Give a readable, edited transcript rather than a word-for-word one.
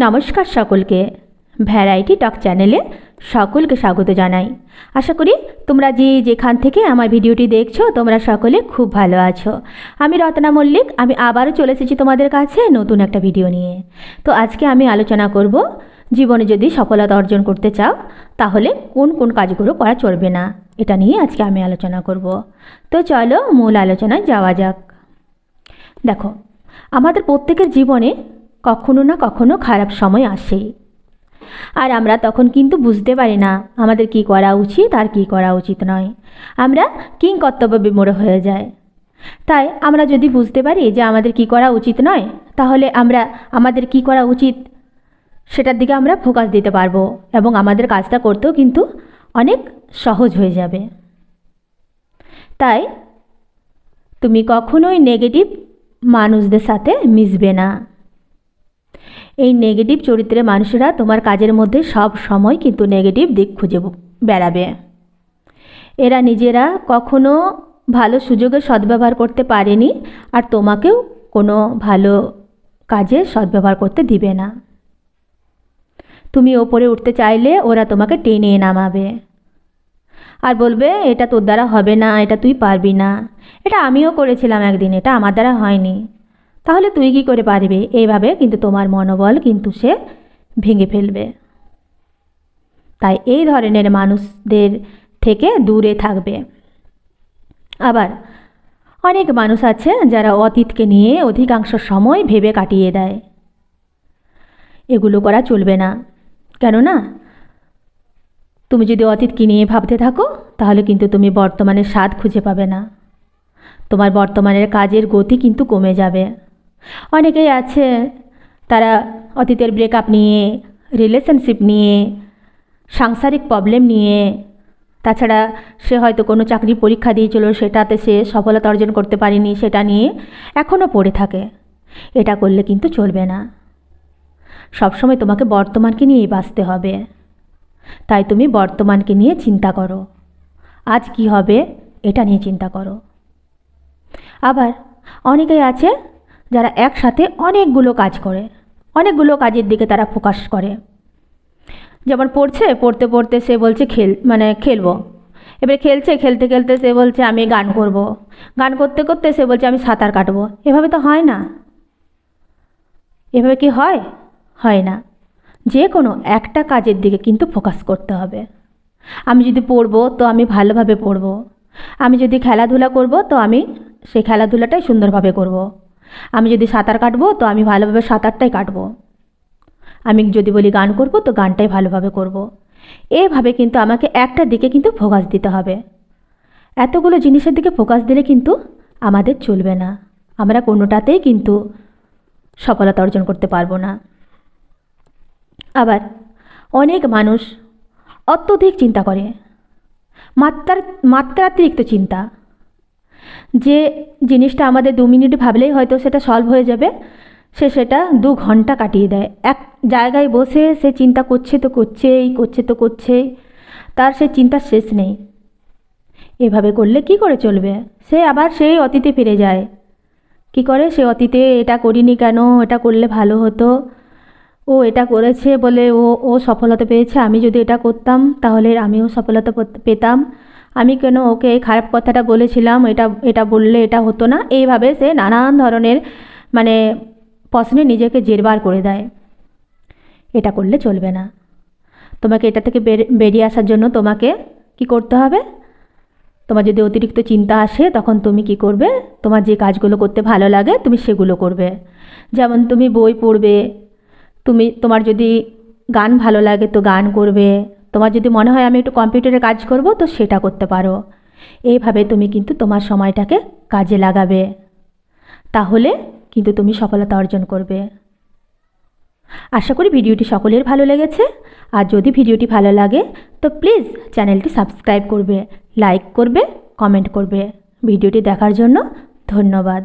নমস্কার সকলকে, ভ্যারাইটি টক চ্যানেলে সকলকে স্বাগত জানাই। আশা করি তোমরা যেখান থেকে আমার ভিডিওটি দেখছো তোমরা সকলে খুব ভালো আছো। আমি রত্না মল্লিক, আমি আবারও চলে এসেছি তোমাদের কাছে নতুন একটা ভিডিও নিয়ে। তো আজকে আমি আলোচনা করব, জীবনে যদি সফলতা অর্জন করতে চাও তাহলে কোন কোন কাজগুলো করা চলবে না, এটা নিয়ে আজকে আমি আলোচনা করব। তো চলো মূল আলোচনায় যাওয়া যাক। দেখো, আমাদের প্রত্যেকের জীবনে কখনো না কখনো খারাপ সময় আসেই, আর আমরা তখন কিন্তু বুঝতে পারি না আমাদের কি করা উচিত আর কি করা উচিত নয়। আমরা কিংকর্তব্য বিমূঢ় হয়ে যায়। তাই আমরা যদি বুঝতে পারি যে আমাদের কি করা উচিত নয়, তাহলে আমরা আমাদের কি করা উচিত সেটার দিকে আমরা ফোকাস দিতে পারবো এবং আমাদের কাজটা করতেও কিন্তু অনেক সহজ হয়ে যাবে। তাই তুমি কখনোই নেগেটিভ মানুষদের সাথে মিশবে না। এই নেগেটিভ চরিত্রের মানুষেরা তোমার কাজের মধ্যে সব সময় কিন্তু নেগেটিভ দিক খুঁজে বেড়াবে। এরা নিজেরা কখনো ভালো সুযোগের সদ্ব্যবহার করতে পারেনি, আর তোমাকেও কোনো ভালো কাজে সদ্ব্যবহার করতে দিবে না। তুমি ওপরে উঠতে চাইলে ওরা তোমাকে টেনে নামাবে আর বলবে এটা তোর দ্বারা হবে না, এটা তুই পারবি না, এটা আমিও করেছিলাম একদিন, এটা আমার দ্বারা হয়নি, তাহলে তুই কি করে পারবি। এইভাবে কিন্তু তোমার মনোবল কিন্তু সে ভেঙে ফেলবে। তাই এই ধরনের মানুষদের থেকে দূরে থাকবে। আবার অনেক মানুষ আছে যারা অতীতকে নিয়ে অধিকাংশ সময় ভেবে কাটিয়ে দেয়। এগুলো করা চলবে না। কেননা তুমি যদি অতীতকে নিয়ে ভাবতে থাকো তাহলে কিন্তু তুমি বর্তমানের স্বাদ খুঁজে পাবে না। তোমার বর্তমানের কাজের গতি কিন্তু কমে যাবে। অনেকেই আছে তারা অতীতের ব্রেকআপ নিয়ে, রিলেশনশিপ নিয়ে, সাংসারিক প্রবলেম নিয়ে, তাছাড়া সে হয়তো কোনো চাকরির পরীক্ষা দিয়েছিল সেটাতে সে সফলতা অর্জন করতে পারেনি, সেটা নিয়ে এখনও পড়ে থাকে। এটা করলে কিন্তু চলবে না। সবসময় তোমাকে বর্তমানকে নিয়েই বাঁচতে হবে। তাই তুমি বর্তমানকে নিয়ে চিন্তা করো, আজ কি হবে এটা নিয়ে চিন্তা করো। আবার অনেকেই আছে যারা একসাথে অনেকগুলো কাজ করে, অনেকগুলো কাজের দিকে তারা ফোকাস করে। যেমন পড়তে পড়তে সে বলছে খেলবো, এবারে খেলতে খেলতে সে বলছে আমি গান করব, গান করতে করতে সে বলছে আমি সাঁতার কাটবো। এভাবে তো হয় না। এভাবে কি হয়? হয় না। যে কোনো একটা কাজের দিকে কিন্তু ফোকাস করতে হবে। আমি যদি পড়বো তো আমি ভালোভাবে পড়বো, আমি যদি খেলাধুলা করব তো আমি সেই খেলাধুলাটাই সুন্দরভাবে করব, আমি যদি সাঁতার কাটবো তো আমি ভালোভাবে সাঁতারটাই কাটবো, আমি যদি বলি গান করব তো গানটাই ভালোভাবে করব। এভাবে কিন্তু আমাকে একটা দিকে কিন্তু ফোকাস দিতে হবে। এতগুলো জিনিসের দিকে ফোকাস দিলে কিন্তু আমাদের চলবে না। আমরা কোনোটাতেই কিন্তু সফলতা অর্জন করতে পারবো না। আবার অনেক মানুষ অত্যধিক চিন্তা করে, মাত্রাতিরিক্ত চিন্তা। যে জিনিসটা আমাদের 2 মিনিট ভাবলেই হয়তো সেটা সলভ হয়ে যাবে, সে সেটা 2 ঘন্টা কাটিয়ে দেয়। এক জায়গায় বসে সে চিন্তা করছে তো করছেই, তার সে চিন্তার শেষ নেই। এভাবে করলে কি করে চলবে? সে আবার সেই অতীতে ফিরে যায়। কি করে? সে অতীতে এটা করিনি কেন, এটা করলে ভালো হতো, ও এটা করেছে বলে ও সফলতা পেয়েছে, আমি যদি এটা করতাম তাহলে আমিও সফলতা পেতাম, আমি কেন ওকে এই খারাপ কথাটা বলেছিলাম, এটা বললে এটা হতো না। এইভাবে সে নানান ধরনের প্রশ্নে নিজেকে জেরবার করে দেয়। এটা করলে চলবে না। তোমাকে এটা থেকে বেরিয়ে আসার জন্য তোমাকে কি করতে হবে? তোমার যদি অতিরিক্ত চিন্তা আসে তখন তুমি কি করবে? তোমার যে কাজগুলো করতে ভালো লাগে তুমি সেগুলো করবে। যেমন তুমি বই পড়বে, তোমার যদি গান ভালো লাগে তো গান করবে, তোমার যদি মনে হয় আমি একটু কম্পিউটারে কাজ করব তো সেটা করতে পারো। এইভাবে তুমি কিন্তু তোমার সময়টাকে কাজে লাগাবে, তাহলে কিন্তু তুমি সফলতা অর্জন করবে। আশা করি ভিডিওটি সকলের ভালো লেগেছে। আর যদি ভিডিওটি ভালো লাগে তো প্লিজ চ্যানেলটি সাবস্ক্রাইব করবে, লাইক করবে, কমেন্ট করবে। ভিডিওটি দেখার জন্য ধন্যবাদ।